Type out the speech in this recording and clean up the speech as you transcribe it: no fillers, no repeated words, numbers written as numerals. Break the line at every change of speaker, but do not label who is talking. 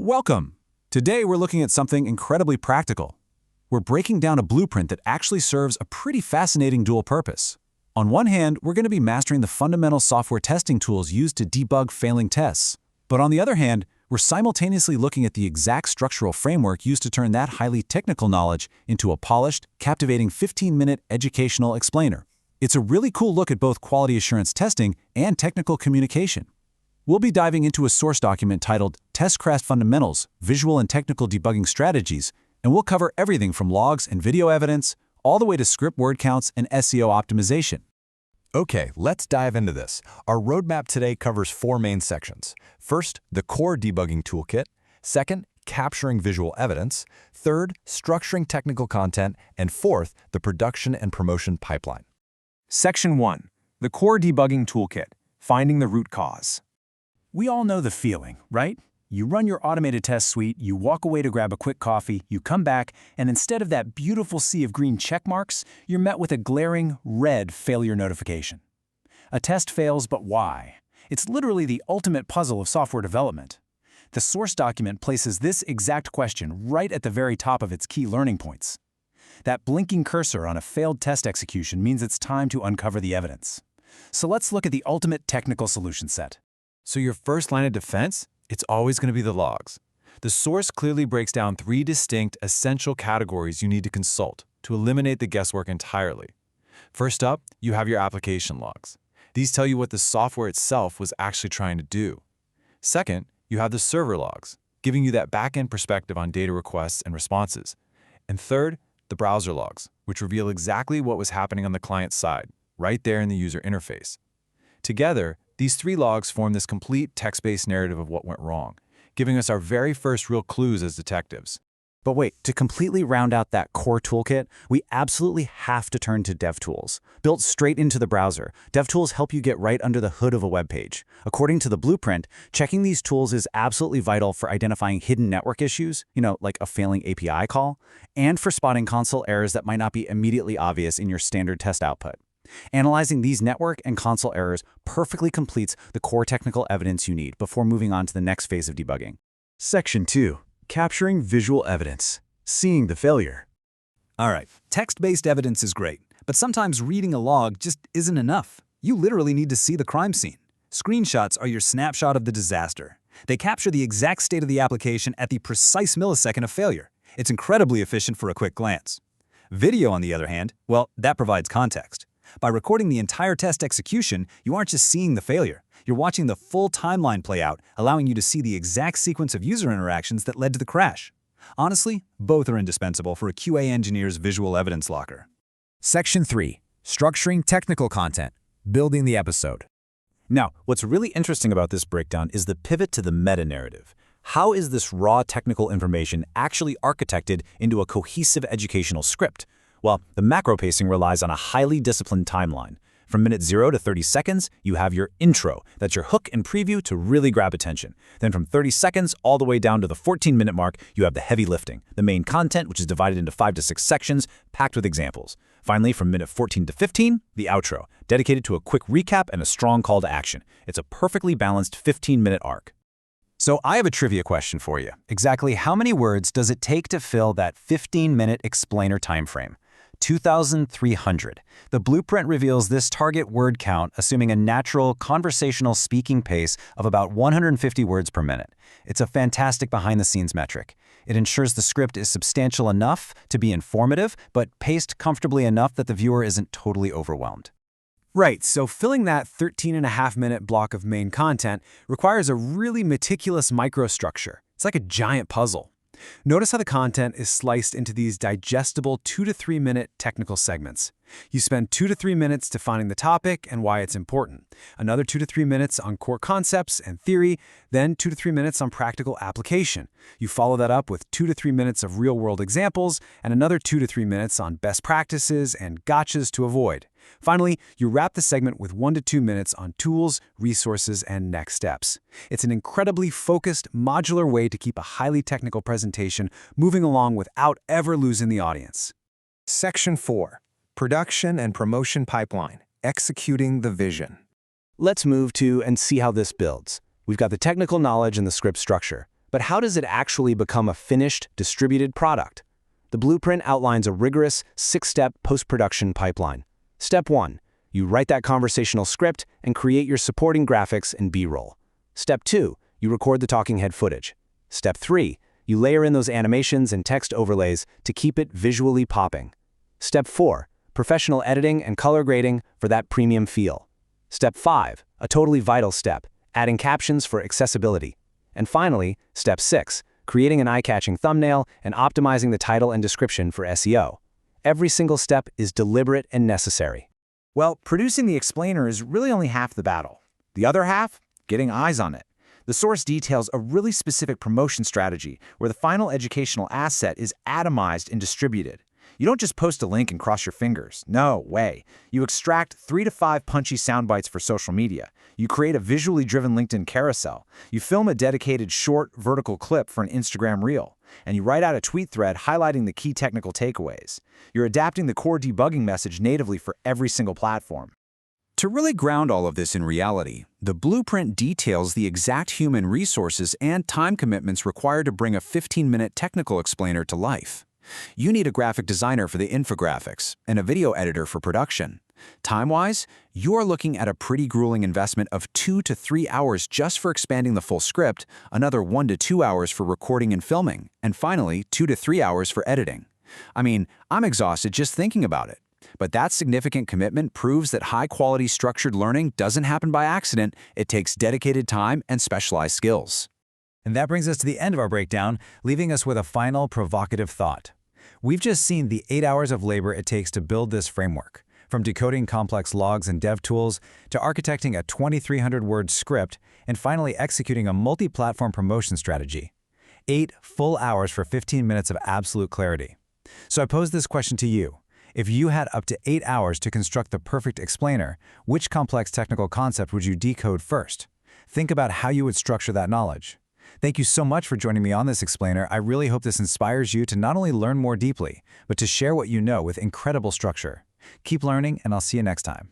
Welcome! Today we're looking at something incredibly practical. We're breaking down a blueprint that actually serves a pretty fascinating dual purpose. On one hand, we're going to be mastering the fundamental software testing tools used to debug failing tests. But on the other hand, we're simultaneously looking at the exact structural framework used to turn that highly technical knowledge into a polished, captivating 15-minute educational explainer. It's a really cool look at both quality assurance testing and technical communication. We'll be diving into a source document titled Testcraft Fundamentals, Visual and Technical Debugging Strategies, and we'll cover everything from logs and video evidence all the way to script word counts and SEO optimization.
Okay, let's dive into this. Our roadmap today covers 4 main sections. First, the core debugging toolkit. Second, capturing visual evidence. Third, structuring technical content. And fourth, the production and promotion pipeline.
Section 1. The core debugging toolkit, finding the root cause. We all know the feeling, right? You run your automated test suite, you walk away to grab a quick coffee, you come back, and instead of that beautiful sea of green check marks, you're met with a glaring red failure notification. A test fails, but why? It's literally the ultimate puzzle of software development. The source document places this exact question right at the very top of its key learning points. That blinking cursor on a failed test execution means it's time to uncover the evidence. So let's look at the ultimate technical solution set.
So your first line of defense? It's always going to be the logs. The source clearly breaks down 3 distinct, essential categories you need to consult to eliminate the guesswork entirely. First up, you have your application logs. These tell you what the software itself was actually trying to do. Second, you have the server logs, giving you that back-end perspective on data requests and responses. And third, the browser logs, which reveal exactly what was happening on the client side, right there in the user interface. Together, these 3 logs form this complete text-based narrative of what went wrong, giving us our very first real clues as detectives.
But wait, to completely round out that core toolkit, we absolutely have to turn to DevTools. Built straight into the browser, DevTools help you get right under the hood of a web page. According to the blueprint, checking these tools is absolutely vital for identifying hidden network issues, like a failing API call, and for spotting console errors that might not be immediately obvious in your standard test output. Analyzing these network and console errors perfectly completes the core technical evidence you need before moving on to the next phase of debugging.
Section 2. Capturing visual evidence. Seeing the failure.
All right, text-based evidence is great, but sometimes reading a log just isn't enough. You literally need to see the crime scene. Screenshots are your snapshot of the disaster. They capture the exact state of the application at the precise millisecond of failure. It's incredibly efficient for a quick glance. Video, on the other hand, well, that provides context. By recording the entire test execution, you aren't just seeing the failure. You're watching the full timeline play out, allowing you to see the exact sequence of user interactions that led to the crash. Honestly, both are indispensable for a QA engineer's visual evidence locker.
Section 3. Structuring technical content. Building the episode.
Now, what's really interesting about this breakdown is the pivot to the meta-narrative. How is this raw technical information actually architected into a cohesive educational script? Well, the macro pacing relies on a highly disciplined timeline. From minute 0 to 30 seconds, you have your intro. That's your hook and preview to really grab attention. Then from 30 seconds all the way down to the 14-minute mark, you have the heavy lifting, the main content, which is divided into 5 to 6 sections, packed with examples. Finally, from minute 14 to 15, the outro, dedicated to a quick recap and a strong call to action. It's a perfectly balanced 15-minute arc.
So I have a trivia question for you. Exactly how many words does it take to fill that 15-minute explainer timeframe? 2,300. The blueprint reveals this target word count assuming a natural conversational speaking pace of about 150 words per minute. It's a fantastic behind-the-scenes metric. It ensures the script is substantial enough to be informative, but paced comfortably enough that the viewer isn't totally overwhelmed. Right, so filling that 13.5-minute block of main content requires a really meticulous microstructure. It's like a giant puzzle. Notice how the content is sliced into these digestible 2 to 3 minute technical segments. You spend 2 to 3 minutes defining the topic and why it's important, another 2 to 3 minutes on core concepts and theory, then 2 to 3 minutes on practical application. You follow that up with 2 to 3 minutes of real-world examples and another 2 to 3 minutes on best practices and gotchas to avoid. Finally, you wrap the segment with 1 to 2 minutes on tools, resources, and next steps. It's an incredibly focused, modular way to keep a highly technical presentation moving along without ever losing the audience.
Section 4. Production and Promotion Pipeline. Executing the Vision.
Let's move to and see how this builds. We've got the technical knowledge and the script structure.
But how does it actually become a finished, distributed product? The blueprint outlines a rigorous, 6-step post-production pipeline. Step 1. You write that conversational script and create your supporting graphics and B-roll. Step 2. You record the talking head footage. Step 3. You layer in those animations and text overlays to keep it visually popping. Step 4. Professional editing and color grading for that premium feel. Step 5. A totally vital step, adding captions for accessibility. And finally, Step 6. Creating an eye-catching thumbnail and optimizing the title and description for SEO. Every single step is deliberate and necessary.
Well, producing the explainer is really only half the battle. The other half? Getting eyes on it. The source details a really specific promotion strategy where the final educational asset is atomized and distributed. You don't just post a link and cross your fingers. No way. You extract 3 to 5 punchy sound bites for social media. You create a visually driven LinkedIn carousel. You film a dedicated short vertical clip for an Instagram reel. And you write out a tweet thread highlighting the key technical takeaways. You're adapting the core debugging message natively for every single platform.
To really ground all of this in reality, the blueprint details the exact human resources and time commitments required to bring a 15-minute technical explainer to life. You need a graphic designer for the infographics and a video editor for production. Time-wise, you're looking at a pretty grueling investment of 2 to 3 hours just for expanding the full script, another 1 to 2 hours for recording and filming, and finally 2 to 3 hours for editing. I mean, I'm exhausted just thinking about it. But that significant commitment proves that high-quality structured learning doesn't happen by accident. It takes dedicated time and specialized skills.
And that brings us to the end of our breakdown, leaving us with a final provocative thought. We've just seen the 8 hours of labor it takes to build this framework, from decoding complex logs and dev tools to architecting a 2,300-word script and finally executing a multi-platform promotion strategy. 8 full hours for 15 minutes of absolute clarity. So I pose this question to you. If you had up to 8 hours to construct the perfect explainer, which complex technical concept would you decode first? Think about how you would structure that knowledge. Thank you so much for joining me on this explainer. I really hope this inspires you to not only learn more deeply, but to share what you know with incredible structure. Keep learning, and I'll see you next time.